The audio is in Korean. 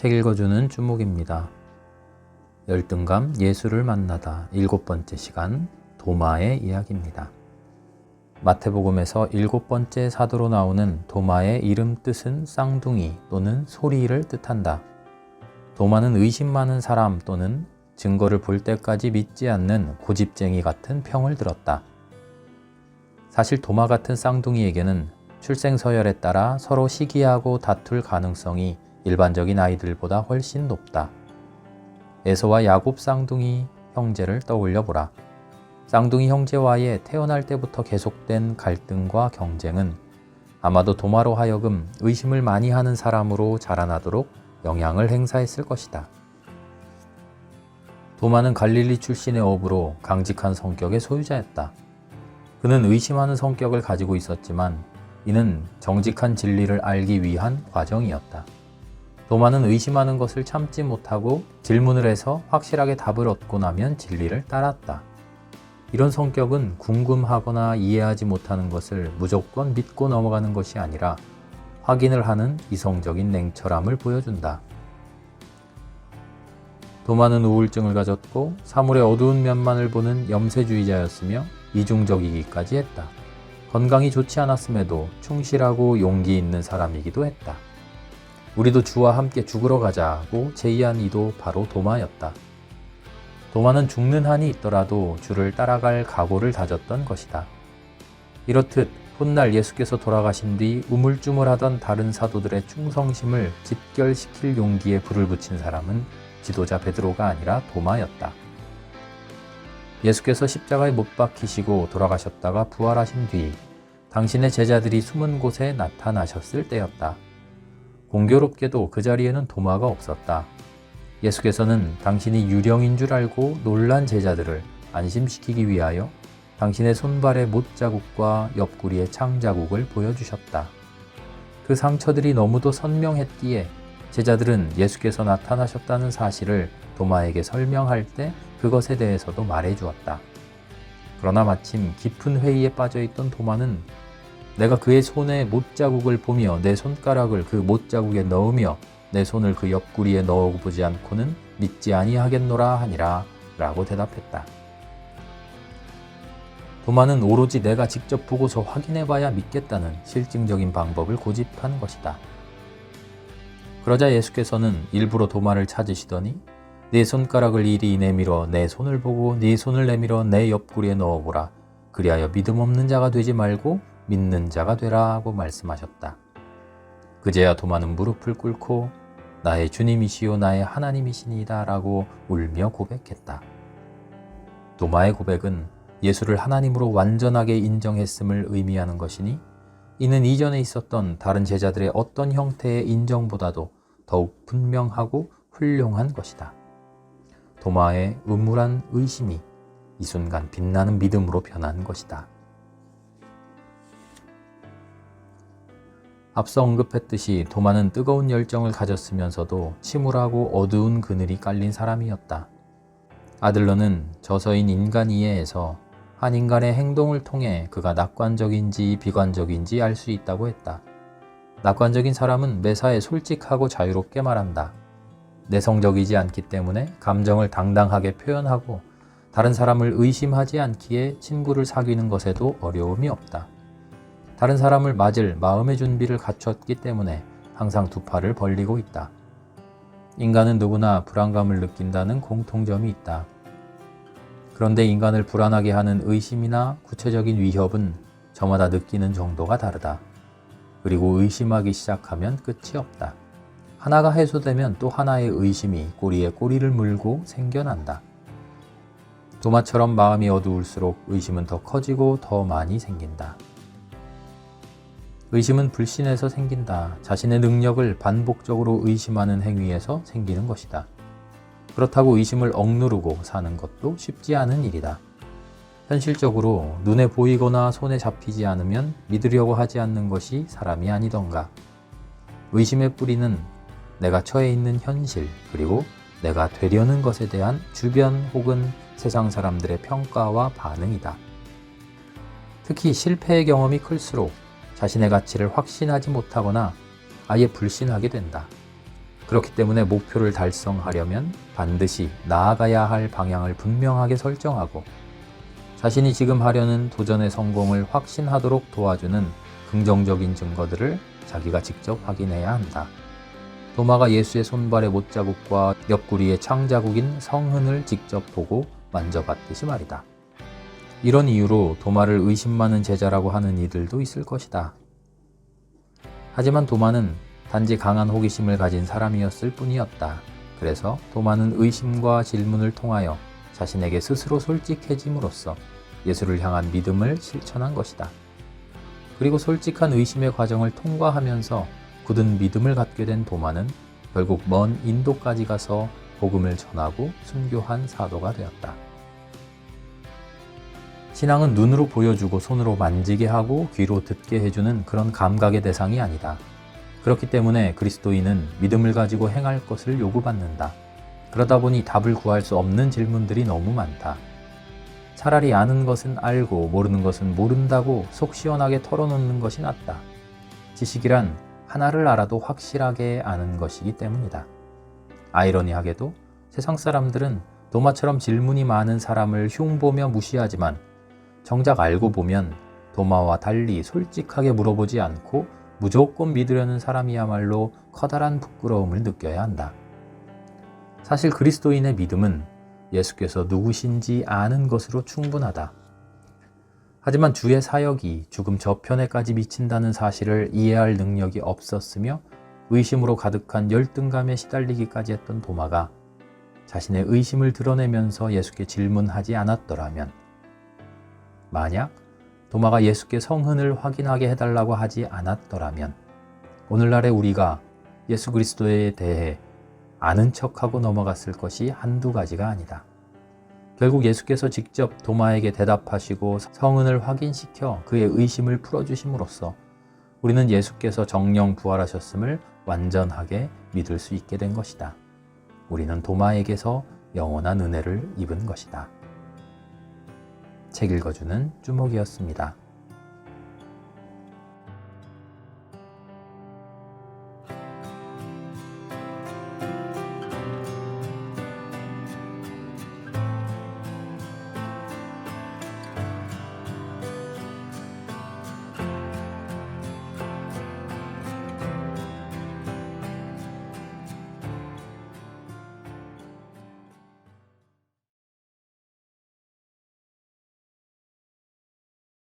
책 읽어주는 주목입니다. 열등감 예수를 만나다 7번째 시간 도마의 이야기입니다. 마태복음에서 7번째 사도로 나오는 도마의 이름 뜻은 쌍둥이 또는 소리를 뜻한다. 도마는 의심 많은 사람 또는 증거를 볼 때까지 믿지 않는 고집쟁이 같은 평을 들었다. 사실 도마 같은 쌍둥이에게는 출생 서열에 따라 서로 시기하고 다툴 가능성이 일반적인 아이들보다 훨씬 높다. 에서와 야곱 쌍둥이 형제를 떠올려 보라. 쌍둥이 형제와의 태어날 때부터 계속된 갈등과 경쟁은 아마도 도마로 하여금 의심을 많이 하는 사람으로 자라나도록 영향을 행사했을 것이다. 도마는 갈릴리 출신의 어부로 강직한 성격의 소유자였다. 그는 의심하는 성격을 가지고 있었지만 이는 정직한 진리를 알기 위한 과정이었다. 도마는 의심하는 것을 참지 못하고 질문을 해서 확실하게 답을 얻고 나면 진리를 따랐다. 이런 성격은 궁금하거나 이해하지 못하는 것을 무조건 믿고 넘어가는 것이 아니라 확인을 하는 이성적인 냉철함을 보여준다. 도마는 우울증을 가졌고 사물의 어두운 면만을 보는 염세주의자였으며 이중적이기까지 했다. 건강이 좋지 않았음에도 충실하고 용기 있는 사람이기도 했다. 우리도 주와 함께 죽으러 가자고 제의한 이도 바로 도마였다. 도마는 죽는 한이 있더라도 주를 따라갈 각오를 다졌던 것이다. 이렇듯 훗날 예수께서 돌아가신 뒤 우물쭈물하던 다른 사도들의 충성심을 집결시킬 용기에 불을 붙인 사람은 지도자 베드로가 아니라 도마였다. 예수께서 십자가에 못 박히시고 돌아가셨다가 부활하신 뒤 당신의 제자들이 숨은 곳에 나타나셨을 때였다. 공교롭게도 그 자리에는 도마가 없었다. 예수께서는 당신이 유령인 줄 알고 놀란 제자들을 안심시키기 위하여 당신의 손발의 못자국과 옆구리의 창자국을 보여주셨다. 그 상처들이 너무도 선명했기에 제자들은 예수께서 나타나셨다는 사실을 도마에게 설명할 때 그것에 대해서도 말해주었다. 그러나 마침 깊은 회의에 빠져있던 도마는 내가 그의 손에 못자국을 보며 내 손가락을 그 못자국에 넣으며 내 손을 그 옆구리에 넣어보지 않고는 믿지 아니하겠노라 하니라 라고 대답했다. 도마는 오로지 내가 직접 보고서 확인해봐야 믿겠다는 실증적인 방법을 고집한 것이다. 그러자 예수께서는 일부러 도마를 찾으시더니 네 손가락을 이리 내밀어 내 손을 보고 네 손을 내밀어 내 옆구리에 넣어보라. 그리하여 믿음 없는 자가 되지 말고 믿는 자가 되라고 말씀하셨다. 그제야 도마는 무릎을 꿇고 나의 주님이시요 나의 하나님이시니이다 라고 울며 고백했다. 도마의 고백은 예수를 하나님으로 완전하게 인정했음을 의미하는 것이니 이는 이전에 있었던 다른 제자들의 어떤 형태의 인정보다도 더욱 분명하고 훌륭한 것이다. 도마의 음울한 의심이 이 순간 빛나는 믿음으로 변한 것이다. 앞서 언급했듯이 도마는 뜨거운 열정을 가졌으면서도 침울하고 어두운 그늘이 깔린 사람이었다. 아들러는 저서인 인간 이해에서 한 인간의 행동을 통해 그가 낙관적인지 비관적인지 알 수 있다고 했다. 낙관적인 사람은 매사에 솔직하고 자유롭게 말한다. 내성적이지 않기 때문에 감정을 당당하게 표현하고 다른 사람을 의심하지 않기에 친구를 사귀는 것에도 어려움이 없다. 다른 사람을 맞을 마음의 준비를 갖췄기 때문에 항상 두 팔을 벌리고 있다. 인간은 누구나 불안감을 느낀다는 공통점이 있다. 그런데 인간을 불안하게 하는 의심이나 구체적인 위협은 저마다 느끼는 정도가 다르다. 그리고 의심하기 시작하면 끝이 없다. 하나가 해소되면 또 하나의 의심이 꼬리에 꼬리를 물고 생겨난다. 도마처럼 마음이 어두울수록 의심은 더 커지고 더 많이 생긴다. 의심은 불신에서 생긴다. 자신의 능력을 반복적으로 의심하는 행위에서 생기는 것이다. 그렇다고 의심을 억누르고 사는 것도 쉽지 않은 일이다. 현실적으로 눈에 보이거나 손에 잡히지 않으면 믿으려고 하지 않는 것이 사람이 아니던가. 의심의 뿌리는 내가 처해 있는 현실 그리고 내가 되려는 것에 대한 주변 혹은 세상 사람들의 평가와 반응이다. 특히 실패의 경험이 클수록 자신의 가치를 확신하지 못하거나 아예 불신하게 된다. 그렇기 때문에 목표를 달성하려면 반드시 나아가야 할 방향을 분명하게 설정하고 자신이 지금 하려는 도전의 성공을 확신하도록 도와주는 긍정적인 증거들을 자기가 직접 확인해야 한다. 도마가 예수의 손발의 못자국과 옆구리의 창자국인 성흔을 직접 보고 만져봤듯이 말이다. 이런 이유로 도마를 의심 많은 제자라고 하는 이들도 있을 것이다. 하지만 도마는 단지 강한 호기심을 가진 사람이었을 뿐이었다. 그래서 도마는 의심과 질문을 통하여 자신에게 스스로 솔직해짐으로써 예수를 향한 믿음을 실천한 것이다. 그리고 솔직한 의심의 과정을 통과하면서 굳은 믿음을 갖게 된 도마는 결국 먼 인도까지 가서 복음을 전하고 순교한 사도가 되었다. 신앙은 눈으로 보여주고 손으로 만지게 하고 귀로 듣게 해주는 그런 감각의 대상이 아니다. 그렇기 때문에 그리스도인은 믿음을 가지고 행할 것을 요구받는다. 그러다 보니 답을 구할 수 없는 질문들이 너무 많다. 차라리 아는 것은 알고 모르는 것은 모른다고 속 시원하게 털어놓는 것이 낫다. 지식이란 하나를 알아도 확실하게 아는 것이기 때문이다. 아이러니하게도 세상 사람들은 도마처럼 질문이 많은 사람을 흉보며 무시하지만 정작 알고 보면 도마와 달리 솔직하게 물어보지 않고 무조건 믿으려는 사람이야말로 커다란 부끄러움을 느껴야 한다. 사실 그리스도인의 믿음은 예수께서 누구신지 아는 것으로 충분하다. 하지만 주의 사역이 죽음 저편에까지 미친다는 사실을 이해할 능력이 없었으며 의심으로 가득한 열등감에 시달리기까지 했던 도마가 자신의 의심을 드러내면서 예수께 질문하지 않았더라면, 만약 도마가 예수께 성흔을 확인하게 해달라고 하지 않았더라면 오늘날의 우리가 예수 그리스도에 대해 아는 척하고 넘어갔을 것이 한두 가지가 아니다. 결국 예수께서 직접 도마에게 대답하시고 성흔을 확인시켜 그의 의심을 풀어주심으로써 우리는 예수께서 정령 부활하셨음을 완전하게 믿을 수 있게 된 것이다. 우리는 도마에게서 영원한 은혜를 입은 것이다. 책 읽어주는 주목이었습니다.